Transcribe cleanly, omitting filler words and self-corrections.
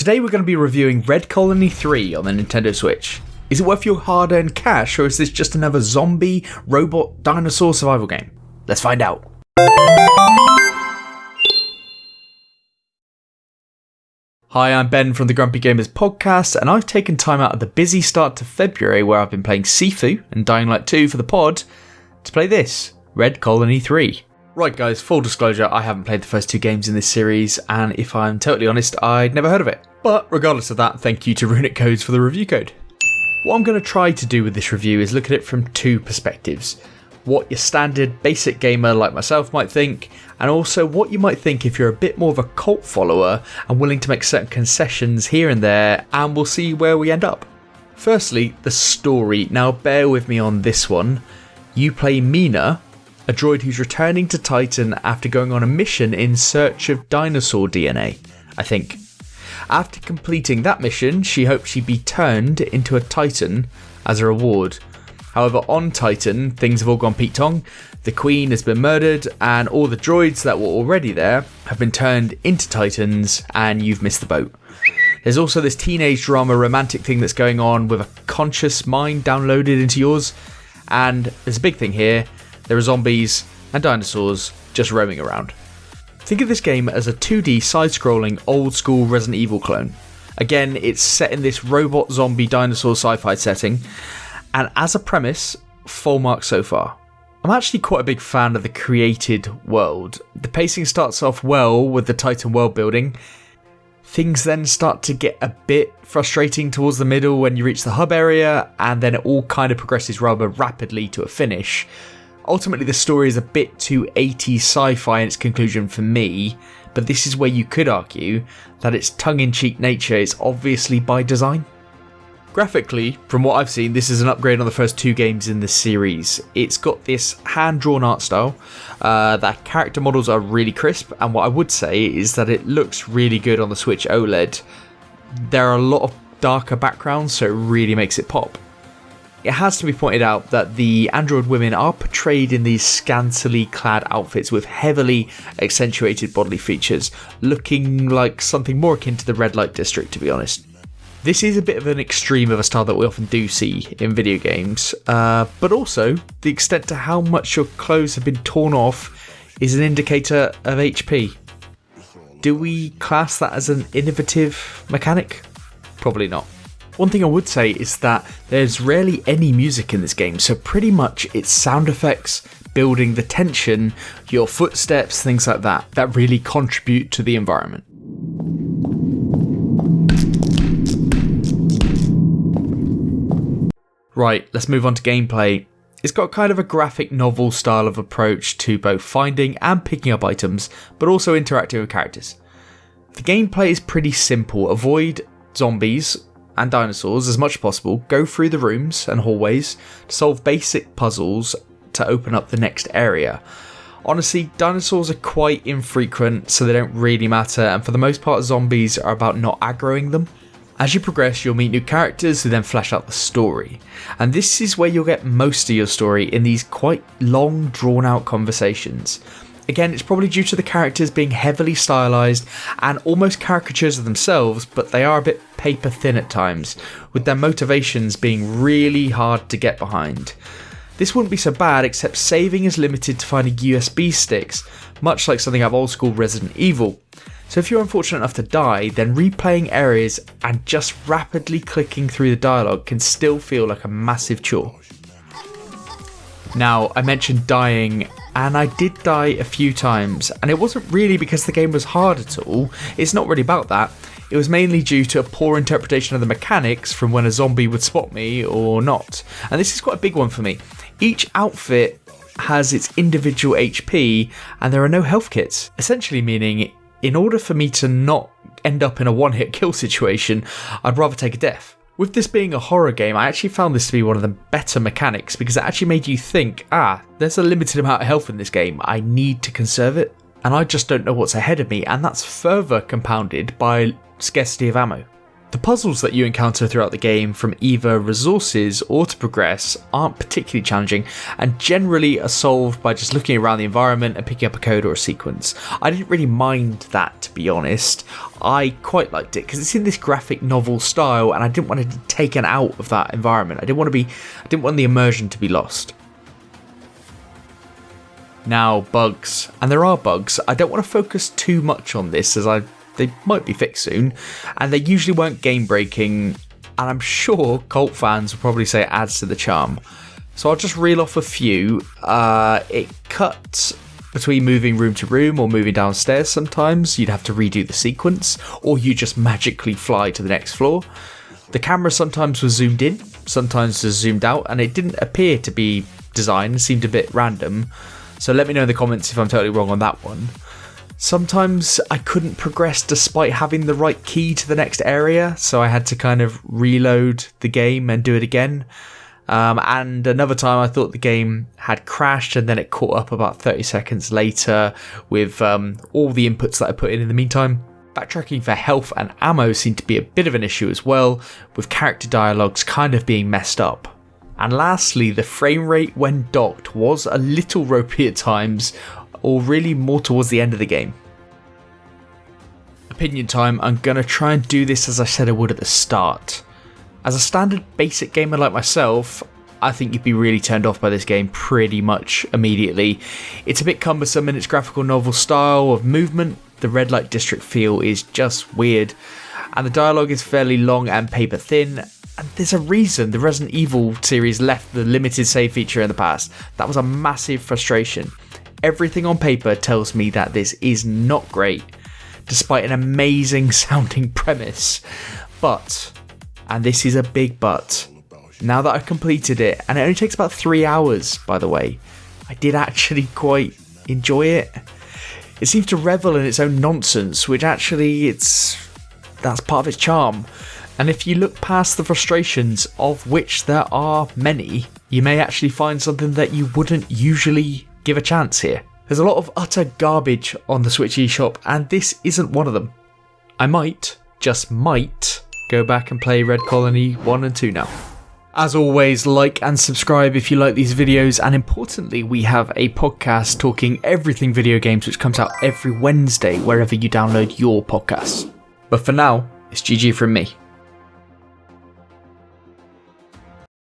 Today we're going to be reviewing Red Colony 3 on the Nintendo Switch. Is it worth your hard-earned cash, or is this just another zombie, robot, dinosaur survival game? Let's find out. Hi, I'm Ben from the Grumpy Gamers podcast, and I've taken time out of the busy start to February where I've been playing Sifu and Dying Light 2 for the pod to play this, Red Colony 3. Right guys, full disclosure, I haven't played the first two games in this series, and if I'm totally honest, I'd never heard of it. But regardless of that, thank you to RunicCodes for the review code. What I'm going to try to do with this review is look at it from two perspectives. What your standard basic gamer like myself might think, and also what you might think if you're a bit more of a cult follower and willing to make certain concessions here and there, and we'll see where we end up. Firstly, the story. Now bear with me on this one. You play Mina, a droid who's returning to Titan after going on a mission in search of dinosaur DNA, I think. After completing that mission, she hopes she'd be turned into a Titan as a reward. However, on Titan, things have all gone Pete Tong, the Queen has been murdered, and all the droids that were already there have been turned into Titans, and you've missed the boat. There's also this teenage drama romantic thing that's going on with a conscious mind downloaded into yours, and there's a big thing here. There are zombies and dinosaurs just roaming around. Think of this game as a 2D side-scrolling old-school Resident Evil clone. Again, it's set in this robot zombie dinosaur sci-fi setting, and as a premise, full marks so far. I'm actually quite a big fan of the created world. The pacing starts off well with the Titan world building. Things then start to get a bit frustrating towards the middle when you reach the hub area, and then it all kind of progresses rather rapidly to a finish. Ultimately, the story is a bit too 80s sci-fi in its conclusion for me, but this is where you could argue that its tongue-in-cheek nature is obviously by design. Graphically, from what I've seen, this is an upgrade on the first two games in the series. It's got this hand-drawn art style, the character models are really crisp, and what I would say is that it looks really good on the Switch OLED. There are a lot of darker backgrounds, so it really makes it pop. It has to be pointed out that the android women are portrayed in these scantily clad outfits with heavily accentuated bodily features, looking like something more akin to the Red Light District, to be honest. This is a bit of an extreme of a style that we often do see in video games, but also the extent to how much your clothes have been torn off is an indicator of HP. Do we class that as an innovative mechanic? Probably not. One thing I would say is that there's rarely any music in this game, so pretty much it's sound effects, building the tension, your footsteps, things like that really contribute to the environment. Right, let's move on to gameplay. It's got kind of a graphic novel style of approach to both finding and picking up items, but also interacting with characters. The gameplay is pretty simple. Avoid zombies and dinosaurs as much as possible, go through the rooms and hallways to solve basic puzzles to open up the next area. Honestly, dinosaurs are quite infrequent, so they don't really matter, and for the most part zombies are about not aggroing them. As you progress, you'll meet new characters who then flesh out the story, and this is where you'll get most of your story in these quite long, drawn-out conversations. Again, it's probably due to the characters being heavily stylized and almost caricatures of themselves, but they are a bit paper thin at times, with their motivations being really hard to get behind. This wouldn't be so bad, except saving is limited to finding USB sticks, much like something out of old school Resident Evil. So if you're unfortunate enough to die, then replaying areas and just rapidly clicking through the dialogue can still feel like a massive chore. Now, I mentioned dying, and I did die a few times, and it wasn't really because the game was hard at all. It's not really about that. It was mainly due to a poor interpretation of the mechanics from when a zombie would spot me or not. And this is quite a big one for me. Each outfit has its individual HP, and there are no health kits, essentially meaning in order for me to not end up in a one-hit kill situation, I'd rather take a death. With this being a horror game, I actually found this to be one of the better mechanics because it actually made you think, there's a limited amount of health in this game, I need to conserve it, and I just don't know what's ahead of me, and that's further compounded by scarcity of ammo. The puzzles that you encounter throughout the game, from either resources or to progress, aren't particularly challenging and generally are solved by just looking around the environment and picking up a code or a sequence. I didn't really mind that, to be honest. I quite liked it because it's in this graphic novel style and I didn't want to be taken out of that environment. I didn't want the immersion to be lost. Now, bugs. And there are bugs. I don't want to focus too much on this as they might be fixed soon, and they usually weren't game breaking, and I'm sure cult fans will probably say it adds to the charm. So I'll just reel off a few. It cuts between moving room to room or moving downstairs sometimes. You'd have to redo the sequence, or you just magically fly to the next floor. The camera sometimes was zoomed in, sometimes was zoomed out, and it didn't appear to be designed, it seemed a bit random. So let me know in the comments if I'm totally wrong on that one. Sometimes I couldn't progress despite having the right key to the next area, so I had to kind of reload the game and do it again. And another time I thought the game had crashed and then it caught up about 30 seconds later with all the inputs that I put in the meantime. Backtracking for health and ammo seemed to be a bit of an issue as well, with character dialogues kind of being messed up. And lastly, the frame rate when docked was a little ropey at times, or really more towards the end of the game. Opinion time. I'm going to try and do this as I said I would at the start. As a standard basic gamer like myself, I think you'd be really turned off by this game pretty much immediately. It's a bit cumbersome in its graphical novel style of movement, the red light district feel is just weird, and the dialogue is fairly long and paper thin, and there's a reason the Resident Evil series left the limited save feature in the past. That was a massive frustration. Everything on paper tells me that this is not great, despite an amazing sounding premise. But, and this is a big but, now that I've completed it, and it only takes about 3 hours by the way, I did actually quite enjoy it. It seems to revel in its own nonsense, which actually that's part of its charm. And if you look past the frustrations, of which there are many, you may actually find something that you wouldn't usually give a chance here. There's a lot of utter garbage on the Switch eShop, and this isn't one of them. I might, just might, go back and play Red Colony 1 and 2 now. As always, like and subscribe if you like these videos, and importantly, we have a podcast talking everything video games which comes out every Wednesday wherever you download your podcasts. But for now, it's GG from me.